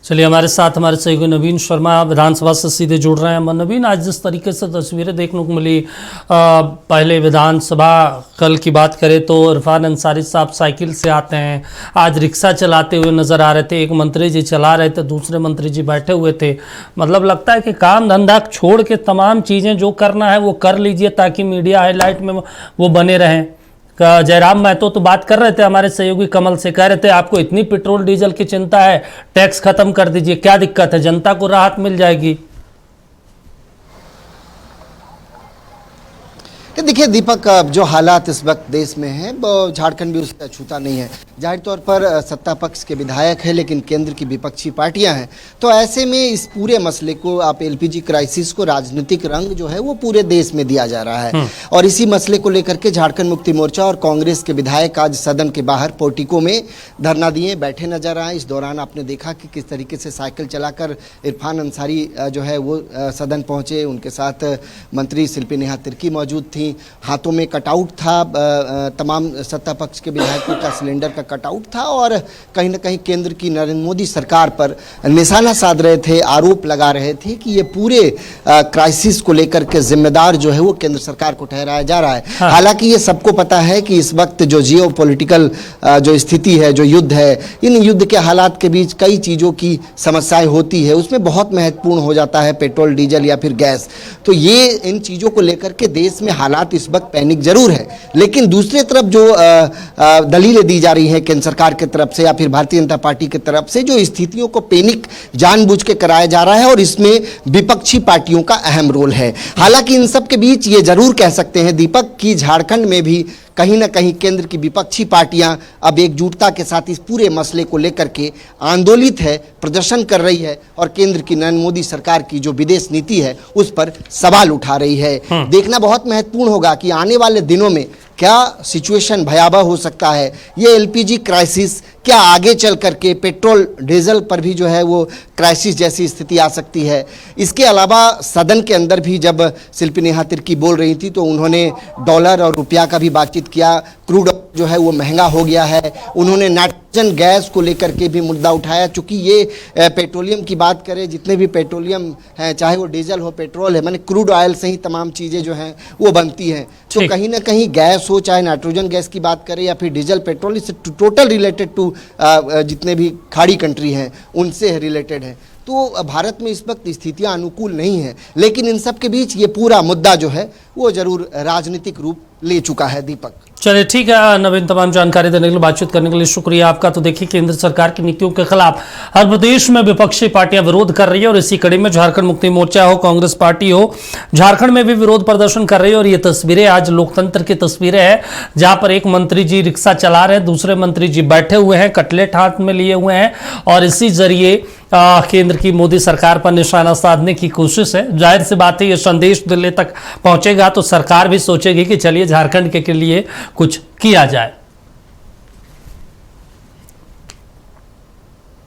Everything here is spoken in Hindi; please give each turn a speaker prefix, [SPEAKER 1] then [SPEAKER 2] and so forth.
[SPEAKER 1] चलिए, हमारे साथ हमारे सहयोगी नवीन शर्मा विधानसभा से सीधे जुड़ रहे हैं। नवीन, आज जिस तरीके से तस्वीरें देखने को मिली, पहले विधानसभा कल की बात करें तो इरफान अंसारी साहब साइकिल से आते हैं, आज रिक्शा चलाते हुए नजर आ रहे थे, एक मंत्री जी चला रहे थे, दूसरे मंत्री जी बैठे हुए थे। मतलब लगता है कि काम धंधा छोड़ के तमाम चीज़ें जो करना है वो कर लीजिए ताकि मीडिया हाईलाइट में वो बने रहें। जयराम महतो तो बात कर रहे थे, हमारे सहयोगी कमल से कह रहे थे आपको इतनी पेट्रोल डीजल की चिंता है, टैक्स खत्म कर दीजिए, क्या दिक्कत है, जनता को राहत मिल जाएगी।
[SPEAKER 2] देखिए दीपक, जो हालात इस वक्त देश में हैं वो झारखंड भी उससे अछूता नहीं है। जाहिर तौर पर सत्ता पक्ष के विधायक हैं लेकिन केंद्र की विपक्षी पार्टियां हैं, तो ऐसे में इस पूरे मसले को, आप एलपीजी क्राइसिस को, राजनीतिक रंग जो है वो पूरे देश में दिया जा रहा है। और इसी मसले को लेकर के झारखंड मुक्ति मोर्चा और कांग्रेस के विधायक आज सदन के बाहर पोर्टिको में धरना दिए बैठे नजर आए। इस दौरान आपने देखा कि किस तरीके से साइकिल चलाकर इरफान अंसारी जो है वो सदन पहुंचे, उनके साथ मंत्री शिल्पी नेहा तिर्की मौजूद थी, हाथों में कटआउट था, तमाम सत्ता पक्ष के विधायकों का सिलेंडर का कटआउट था और कहीं ना कहीं केंद्र की नरेंद्र मोदी सरकार पर निशाना साध रहे थे, आरोप लगा रहे थे कि ये पूरे क्राइसिस को लेकर के जिम्मेदार जो है वो केंद्र सरकार को ठहराया जा रहा है। हाँ। हालांकि ये सबको पता है कि इस वक्त जो जियो पॉलिटिकल जो स्थिति है, जो युद्ध है, इन युद्ध के हालात के बीच कई चीज़ों की समस्याएं होती है, उसमें बहुत महत्वपूर्ण हो जाता है पेट्रोल, डीजल या फिर गैस। तो ये इन चीज़ों को लेकर के देश में हालात इस वक्त पैनिक जरूर है, लेकिन दूसरी तरफ जो दलीलें दी जा रही हैं केंद्र सरकार की तरफ से या फिर भारतीय जनता पार्टी की तरफ से, जो स्थितियों को पैनिक जानबूझ के कराया जा रहा है और इसमें विपक्षी पार्टियों का अहम रोल है। हालांकि इन सब के बीच ये जरूर कह सकते हैं दीपक कि झारखंड में भी कहीं ना कहीं केंद्र की विपक्षी पार्टियां अब एकजुटता के साथ इस पूरे मसले को लेकर के आंदोलित है, प्रदर्शन कर रही है और केंद्र की नरेंद्र मोदी सरकार की जो विदेश नीति है उस पर सवाल उठा रही है। देखना बहुत महत्वपूर्ण होगा कि आने वाले दिनों में क्या सिचुएशन भयावह हो सकता है। ये एलपीजी क्राइसिस क्या आगे चल करके पेट्रोल डीजल पर भी जो है वो क्राइसिस जैसी स्थिति आ सकती है। इसके अलावा सदन के अंदर भी जब शिल्पी नेहा तिर्की बोल रही थी तो उन्होंने डॉलर और रुपया का भी बातचीत किया, क्रूड जो है वो महंगा हो गया है। उन्होंने नाइट्रोजन गैस को लेकर के भी मुद्दा उठाया, चूँकि ये पेट्रोलियम की बात करें, जितने भी पेट्रोलियम हैं, चाहे वो डीजल हो, पेट्रोल है, माने क्रूड ऑयल से ही तमाम चीज़ें जो हैं वो बनती हैं। तो कहीं ना कहीं गैस हो, चाहे नाइट्रोजन गैस की बात करें या फिर डीजल पेट्रोल, इससे टोटल रिलेटेड टू जितने भी खाड़ी कंट्री हैं उनसे रिलेटेड है। तो भारत में इस वक्त स्थितियां अनुकूल नहीं है, लेकिन इन सब के बीच ये पूरा मुद्दा जो है वो जरूर राजनीतिक रूप ले चुका है। दीपक,
[SPEAKER 1] चलिए ठीक है नवीन, तमाम जानकारी देने के लिए, बातचीत करने के लिए शुक्रिया आपका। तो देखिए, केंद्र सरकार की नीतियों के खिलाफ हर प्रदेश में विपक्षी पार्टियां विरोध कर रही है और इसी कड़ी में झारखंड मुक्ति मोर्चा हो, कांग्रेस पार्टी हो, झारखंड में भी विरोध प्रदर्शन कर रही है। और ये तस्वीरें आज लोकतंत्र की तस्वीरें हैं, जहां पर एक मंत्री जी रिक्शा चला रहे हैं, दूसरे मंत्री जी बैठे हुए हैं, कटलेट हाथ में लिए हुए हैं और इसी जरिए केंद्र की मोदी सरकार पर निशाना साधने की कोशिश है। जाहिर सी बात है, ये संदेश दिल्ली तक पहुंचेगा तो सरकार भी सोचेगी कि चलिए झारखंड के लिए कुछ किया जाए।